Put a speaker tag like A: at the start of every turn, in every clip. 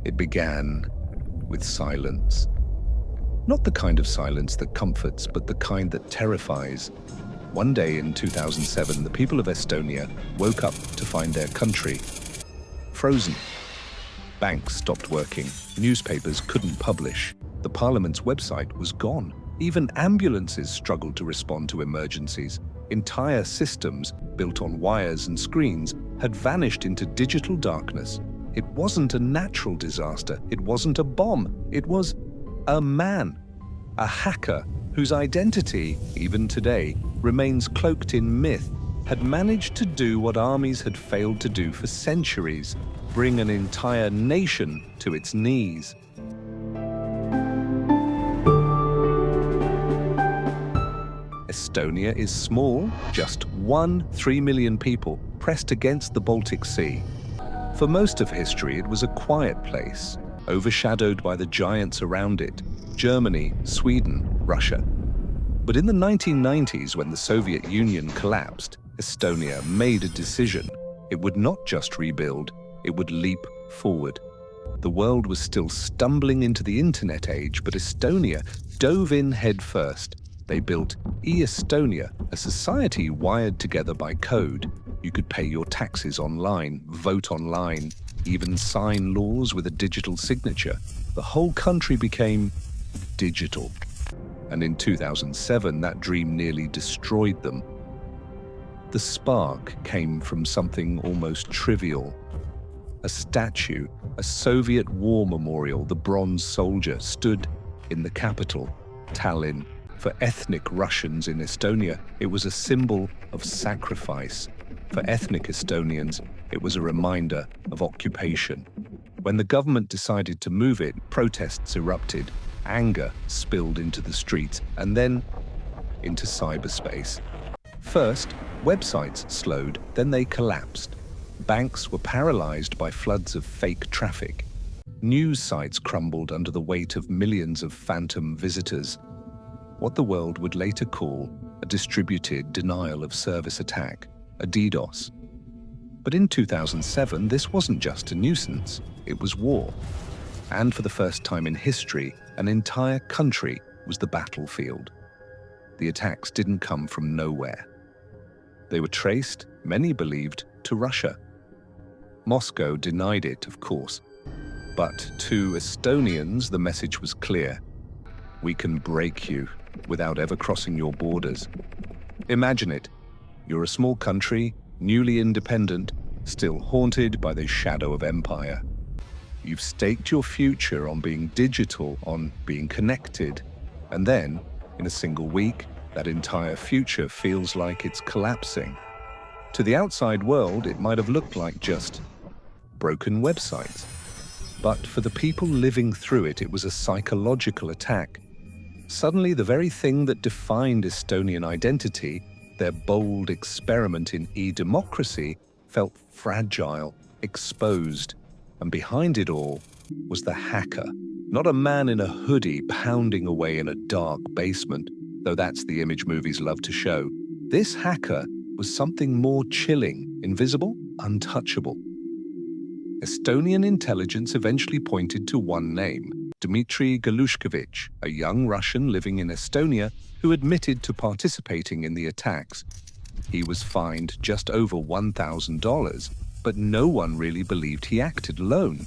A: It began with silence. Not the kind of silence that comforts, but the kind that terrifies. One day in 2007, the people of Estonia woke up to find their country frozen. Banks stopped working, newspapers couldn't publish, the parliament's website was gone. Even ambulances struggled to respond to emergencies. Entire systems, built on wires and screens, had vanished into digital darkness. It wasn't a natural disaster, it wasn't a bomb, it was a man, a hacker whose identity, even today, remains cloaked in myth, had managed to do what armies had failed to do for centuries: bring an entire nation to its knees. Estonia is small, just 3 million people pressed against the Baltic Sea. For most of history, it was a quiet place, overshadowed by the giants around it: Germany, Sweden, Russia. But in the 1990s, when the Soviet Union collapsed, Estonia made a decision. It would not just rebuild, it would leap forward. The world was still stumbling into the internet age, but Estonia dove in head first. They built e-Estonia, a society wired together by code. You could pay your taxes online, vote online, even sign laws with a digital signature. The whole country became digital. And in 2007, that dream nearly destroyed them. The spark came from something almost trivial. A statue, a Soviet war memorial, the Bronze Soldier, stood in the capital, Tallinn. For ethnic Russians in Estonia, it was a symbol of sacrifice. For ethnic Estonians, it was a reminder of occupation. When the government decided to move it, protests erupted, anger spilled into the streets, and then into cyberspace. First, websites slowed, then they collapsed. Banks were paralyzed by floods of fake traffic. News sites crumbled under the weight of millions of phantom visitors. What the world would later call a distributed denial of service attack, a DDoS. But in 2007, this wasn't just a nuisance, it was war. And for the first time in history, an entire country was the battlefield. The attacks didn't come from nowhere. They were traced, many believed, to Russia. Moscow denied it, of course. But to Estonians, the message was clear: we can break you without ever crossing your borders. Imagine it. You're a small country, newly independent, still haunted by the shadow of empire. You've staked your future on being digital, on being connected. And then, in a single week, that entire future feels like it's collapsing. To the outside world, it might have looked like just broken websites. But for the people living through it, it was a psychological attack. Suddenly, the very thing that defined Estonian identity, their bold experiment in e-democracy, felt fragile, exposed. And behind it all was the hacker. Not a man in a hoodie pounding away in a dark basement, though that's the image movies love to show. This hacker was something more chilling, invisible, untouchable. Estonian intelligence eventually pointed to one name: Dmitry Galushkevich, a young Russian living in Estonia who admitted to participating in the attacks. He was fined just over $1,000, but no one really believed he acted alone.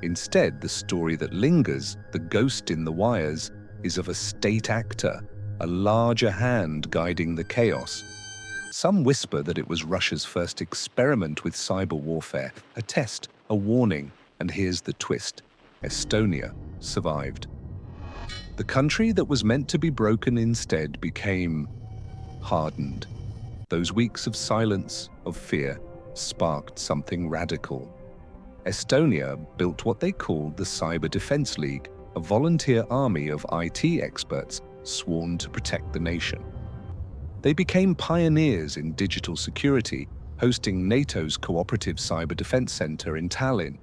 A: Instead, the story that lingers, the ghost in the wires, is of a state actor, a larger hand guiding the chaos. Some whisper that it was Russia's first experiment with cyber warfare, a test, a warning, and here's the twist: Estonia survived. The country that was meant to be broken instead became hardened. Those weeks of silence, of fear, sparked something radical. Estonia built what they called the Cyber Defense League, a volunteer army of IT experts sworn to protect the nation. They became pioneers in digital security, hosting NATO's Cooperative Cyber Defense Center in Tallinn.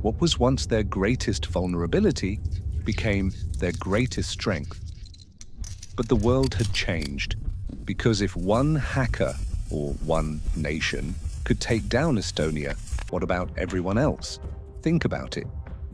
A: What was once their greatest vulnerability became their greatest strength. But the world had changed, because if one hacker, or one nation, could take down Estonia, what about everyone else? Think about it.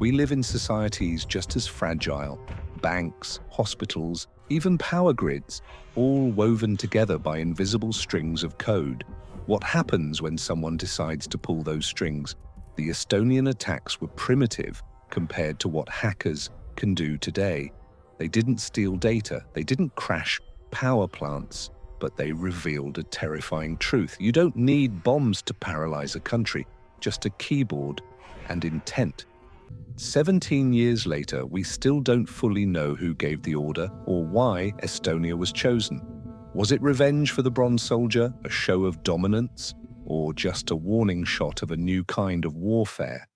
A: We live in societies just as fragile. Banks, hospitals, even power grids, all woven together by invisible strings of code. What happens when someone decides to pull those strings? The Estonian attacks were primitive compared to what hackers can do today. They didn't steal data, they didn't crash power plants, but they revealed a terrifying truth. You don't need bombs to paralyze a country, just a keyboard and intent. 17 years later, we still don't fully know who gave the order or why Estonia was chosen. Was it revenge for the Bronze Soldier, a show of dominance, or just a warning shot of a new kind of warfare?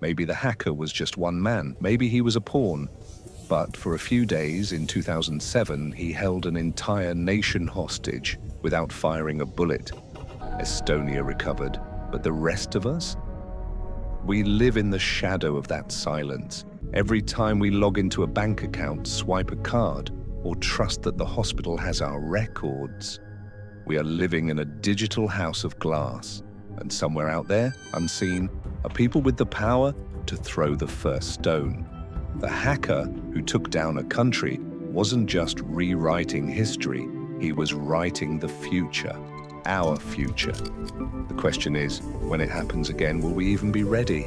A: Maybe the hacker was just one man, maybe he was a pawn. But for a few days in 2007, he held an entire nation hostage without firing a bullet. Estonia recovered, but the rest of us? We live in the shadow of that silence. Every time we log into a bank account, swipe a card, or trust that the hospital has our records, we are living in a digital house of glass. And somewhere out there, unseen, are people with the power to throw the first stone. The hacker who took down a country wasn't just rewriting history, he was writing the future, our future. The question is, when it happens again, will we even be ready?